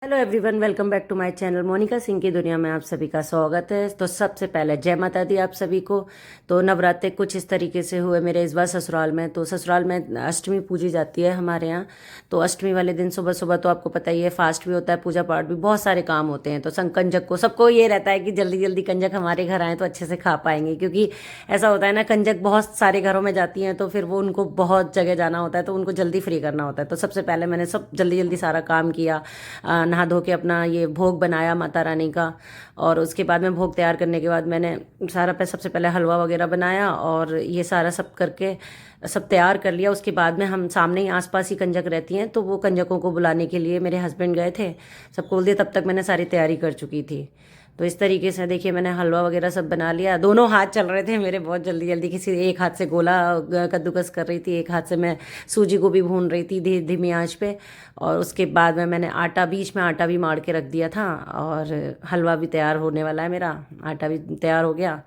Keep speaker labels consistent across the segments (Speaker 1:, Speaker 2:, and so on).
Speaker 1: Hello everyone, welcome back to my channel. Monika Singh की दुनिया में आप सभी का स्वागत है। तो सबसे पहले जय माता दी आप सभी को। तो नवरात्रे कुछ इस तरीके से हुए मेरे इस बार ससुराल में। तो ससुराल में अष्टमी पूजी जाती है हमारे यहाँ। तो अष्टमी वाले दिन सुबह सुबह तो आपको पता ही है, फास्ट भी होता है, पूजा पाठ भी, बहुत सारे काम होते हैं। तो कंजक को सबको ये रहता है कि जल्दी जल्दी कंजक हमारे घर आए तो अच्छे से खा पाएंगे, क्योंकि ऐसा होता है ना, कंजक बहुत सारे घरों में जाती हैं तो फिर वो उनको बहुत जगह जाना होता है, तो उनको जल्दी फ्री करना होता है। तो सबसे पहले मैंने सब जल्दी जल्दी सारा काम किया, नहा धो के अपना ये भोग बनाया माता रानी का। और उसके बाद में भोग तैयार करने के बाद मैंने सारा पे सबसे पहले हलवा वगैरह बनाया और ये सारा सब करके सब तैयार कर लिया। उसके बाद में हम सामने ही आसपास ही कंजक रहती हैं, तो वो कंजकों को बुलाने के लिए मेरे हस्बैंड गए थे, सबको बोल दिया। तब तक मैंने सारी तैयारी कर चुकी थी। तो इस तरीके से देखिए, मैंने हलवा वगैरह सब बना लिया। दोनों हाथ चल रहे थे मेरे बहुत जल्दी जल्दी, किसी एक हाथ से गोला कद्दूकस कर रही थी, एक हाथ से मैं सूजी को भी भून रही थी धीमी आंच पे। और उसके बाद में मैंने आटा, बीच में आटा भी मार के रख दिया था और हलवा भी तैयार होने वाला है मेरा। आटा भी तैयार हो गया।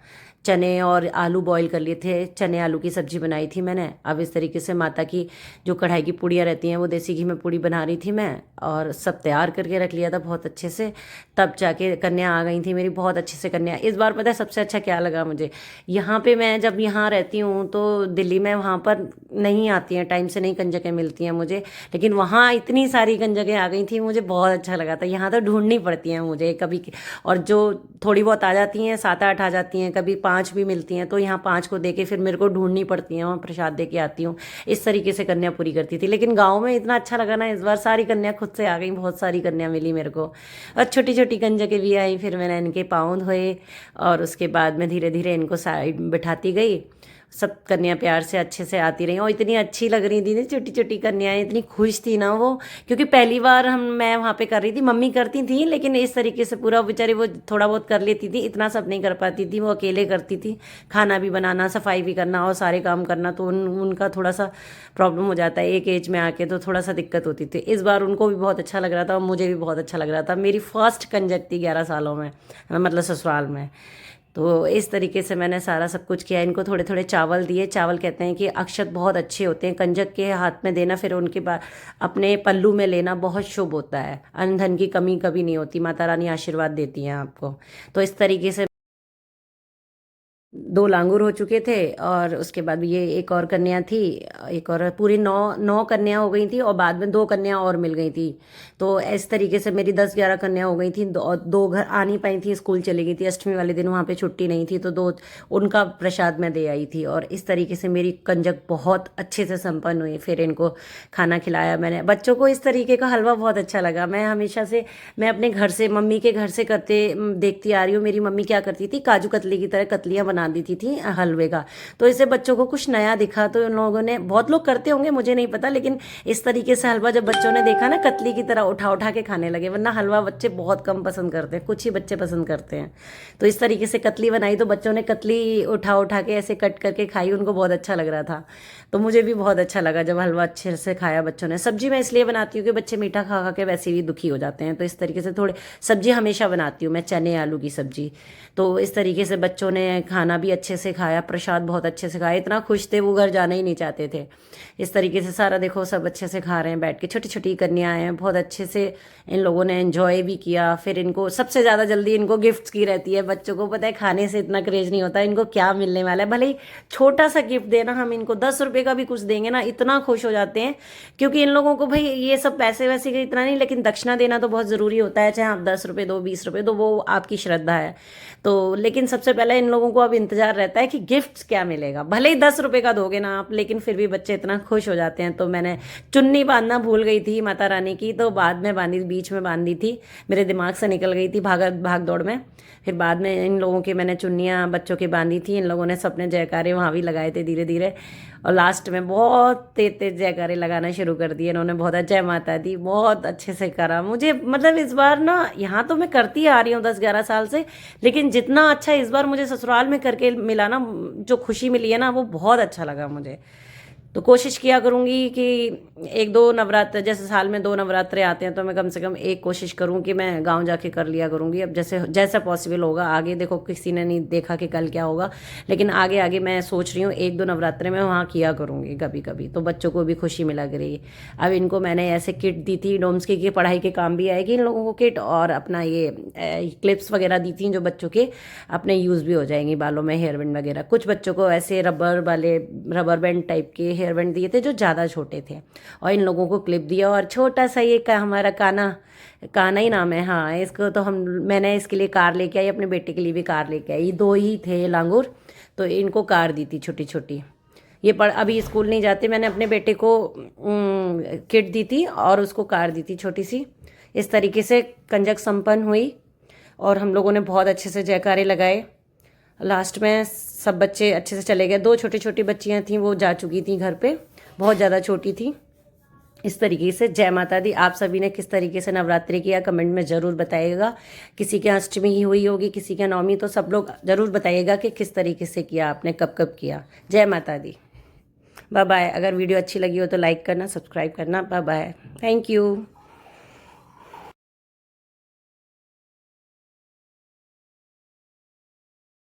Speaker 1: चने और आलू बॉईल कर लिए थे, चने आलू की सब्जी बनाई थी मैंने। अब इस तरीके से माता की जो कढ़ाई की पूड़ियाँ रहती हैं वो देसी घी में पूड़ी बना रही थी मैं, और सब तैयार करके रख लिया था बहुत अच्छे से। तब जाके कन्या आ गई थी मेरी, बहुत अच्छे से कन्या। इस बार पता है सबसे अच्छा क्या लगा मुझे, यहाँ पे मैं जब यहाँ रहती हूँ तो दिल्ली में वहाँ पर नहीं आती हैं टाइम से, नहीं कंजकें मिलती हैं मुझे, लेकिन वहाँ इतनी सारी कंजकें आ गई थी, मुझे बहुत अच्छा लगा था। यहाँ तो ढूंढनी पड़ती हैं मुझे कभी, और जो थोड़ी बहुत आ जाती हैं, 7-8 आ जाती हैं, कभी 5 भी मिलती हैं, तो यहाँ 5 को देके फिर मेरे को ढूंढनी पड़ती हैं, वहाँ प्रसाद दे के आती हूँ। इस तरीके से कन्या पूरी करती थी। लेकिन गाँव में इतना अच्छा लगा ना, इस बार सारी कन्या खुद से आ गई, बहुत सारी कन्या मिली मेरे को, और छोटी छोटी कंजकें भी आई। फिर मैंने इनके पाँव धोए और उसके बाद में धीरे धीरे इनको साइड बिठाती गई। सब कन्या प्यार से अच्छे से आती रही, और इतनी अच्छी लग रही थी ना छोटी छोटी कन्याएं, इतनी खुश थी ना वो, क्योंकि पहली बार मैं वहाँ पे कर रही थी। मम्मी करती थी, लेकिन इस तरीके से पूरा बेचारी वो थोड़ा बहुत कर लेती थी, इतना सब नहीं कर पाती थी, वो अकेले करती थी। खाना भी बनाना, सफाई भी करना और सारे काम करना, तो उनका थोड़ा सा प्रॉब्लम हो जाता है एक एज में आके, तो थोड़ा सा दिक्कत होती थी। इस बार उनको भी बहुत अच्छा लग रहा था और मुझे भी बहुत अच्छा लग रहा था। मेरी फर्स्ट कंजक थी 11 सालों में, मतलब ससुराल में। तो इस तरीके से मैंने सारा सब कुछ किया। इनको थोड़े थोड़े चावल दिए। चावल कहते हैं कि अक्षत बहुत अच्छे होते हैं, कंजक के हाथ में देना, फिर उनके बाद अपने पल्लू में लेना बहुत शुभ होता है। अन्न धन की कमी कभी नहीं होती, माता रानी आशीर्वाद देती हैं आपको। तो इस तरीके से 2 लांगुर हो चुके थे, और उसके बाद ये एक और कन्या थी, एक और, पूरी 9 कन्या हो गई थी, और बाद में 2 कन्या और मिल गई थी। तो इस तरीके से मेरी 10-11 कन्या हो गई थी। दो घर आ नहीं पाई थी, स्कूल चली गई थी अष्टमी वाले दिन, वहाँ पे छुट्टी नहीं थी, तो 2 उनका प्रसाद मैं दे आई थी। और इस तरीके से मेरी कंजक बहुत अच्छे से संपन्न हुई। फिर इनको खाना खिलाया मैंने। बच्चों को इस तरीके का हलवा बहुत अच्छा लगा। मैं हमेशा से, मैं अपने घर से, मम्मी के घर से करते देखती आ रही हूँ। मेरी मम्मी क्या करती थी, काजू कतली की तरह कतलियाँ बना देती थी हलवे का। तो इससे बच्चों को कुछ नया दिखा, तो उन लोगों ने, बहुत लोग करते होंगे मुझे नहीं पता, लेकिन इस तरीके से हलवा जब बच्चों ने देखा ना, कतली की तरह उठा उठा के खाने लगे। वरना हलवा बच्चे बहुत कम पसंद करते हैं, कुछ ही बच्चे पसंद करते हैं। तो इस तरीके से कतली बनाई, तो बच्चों ने कतली उठा उठा के ऐसे कट करके खाई, उनको बहुत अच्छा लग रहा था। तो मुझे भी बहुत अच्छा लगा जब हलवा अच्छे से खाया बच्चों ने। सब्जी मैं इसलिए बनाती हूँ कि बच्चे मीठा खा खा के वैसे भी दुखी हो जाते हैं, तो इस तरीके से थोड़े सब्जी हमेशा बनाती हूँ मैं, चने आलू की सब्जी। तो इस तरीके से बच्चों ने खाना भी अच्छे से खाया, प्रसाद बहुत अच्छे से खाया, इतना खुश थे वो घर जाना ही नहीं चाहते थे। इस तरीके से सारा देखो, सब अच्छे से खा रहे हैं बैठ के। छोटी छोटी कन्याएं हैं, बहुत अच्छे से इन लोगों ने एंजॉय भी किया। फिर इनको सबसे ज़्यादा जल्दी इनको गिफ्ट्स की रहती है। बच्चों को पता है खाने से इतना क्रेज नहीं होता, इनको क्या मिलने वाला है। भले ही छोटा सा गिफ्ट देना, हम इनको 10 रुपये का भी कुछ देंगे ना, इतना खुश हो जाते हैं। क्योंकि इन लोगों को भाई ये सब पैसे वैसे का इतना नहीं, लेकिन दक्षिणा देना तो बहुत ज़रूरी होता है। चाहे आप 10 रुपये दो, 20 रुपये दो, वो आपकी श्रद्धा है। तो लेकिन सबसे पहले इन लोगों को अब इंतजार रहता है कि गिफ्ट क्या मिलेगा। भले ही 10 रुपये का दोगे ना आप, लेकिन फिर भी बच्चे इतना खुश हो जाते हैं। तो मैंने चुन्नी बांधना भूल गई थी माता रानी की, तो बाद में बांधी, बीच में बांधी थी, मेरे दिमाग से निकल गई थी भाग दौड़ में। फिर बाद में इन लोगों की मैंने चुन्नियाँ बच्चों की बांधी थी। इन लोगों ने सबने जयकारे वहाँ भी लगाए थे धीरे धीरे, और लास्ट में बहुत तेज तेज जयकारे लगाना शुरू कर दिए इन्होंने। बहुत जय माता दी, बहुत अच्छे से करा। मुझे मतलब इस बार ना, यहाँ तो मैं करती आ रही हूँ 10-11 साल से, लेकिन जितना अच्छा इस बार मुझे ससुराल में करके मिला ना, जो खुशी मिली है ना, वो बहुत अच्छा लगा मुझे। तो कोशिश किया करूँगी कि एक दो नवरात्र, जैसे साल में 2 नवरात्रे आते हैं तो मैं कम से कम एक कोशिश करूँ कि मैं गांव जाके कर लिया करूँगी। अब जैसे जैसा पॉसिबल होगा आगे, देखो किसी ने नहीं देखा कि कल क्या होगा, लेकिन आगे आगे मैं सोच रही हूँ 1-2 नवरात्रे में वहाँ किया करूँगी कभी कभी, तो बच्चों को भी खुशी मिला करेगी। अब इनको मैंने ऐसे किट दी थी डोम्स की कि पढ़ाई के काम भी आएगी इन लोगों को किट, और अपना ये क्लिप्स वगैरह दी थी जो बच्चों के अपने यूज़ भी हो जाएंगी बालों में, हेयर बैंड वगैरह। कुछ बच्चों को ऐसे रबर बैंड टाइप के हेयर बैंड दिए थे जो ज़्यादा छोटे थे, और इन लोगों को क्लिप दिया। और छोटा सा ये हमारा काना, काना ही नाम है, हाँ इसको तो मैंने इसके लिए कार लेके आई, अपने बेटे के लिए भी कार लेके आई, 2 ही थे लांगूर, तो इनको कार दी थी छोटी छोटी। ये अभी स्कूल नहीं जाते, मैंने अपने बेटे को किट दी थी और उसको कार दी थी छोटी सी। इस तरीके से कंजक संपन्न हुई और हम लोगों ने बहुत अच्छे से जयकारे लगाए। लास्ट में सब बच्चे अच्छे से चले गए। 2 छोटी छोटी बच्चियां थीं, वो जा चुकी थीं घर पे, बहुत ज़्यादा छोटी थी। इस तरीके से जय माता दी। आप सभी ने किस तरीके से नवरात्रि किया कमेंट में ज़रूर बताइएगा। किसी के अष्टमी ही हुई होगी, किसी के नवमी, तो सब लोग ज़रूर बताइएगा कि किस तरीके से किया आपने, कब कब किया। जय माता दी। Bye bye. अगर वीडियो अच्छी लगी हो तो लाइक करना, सब्सक्राइब करना। Bye bye, thank you.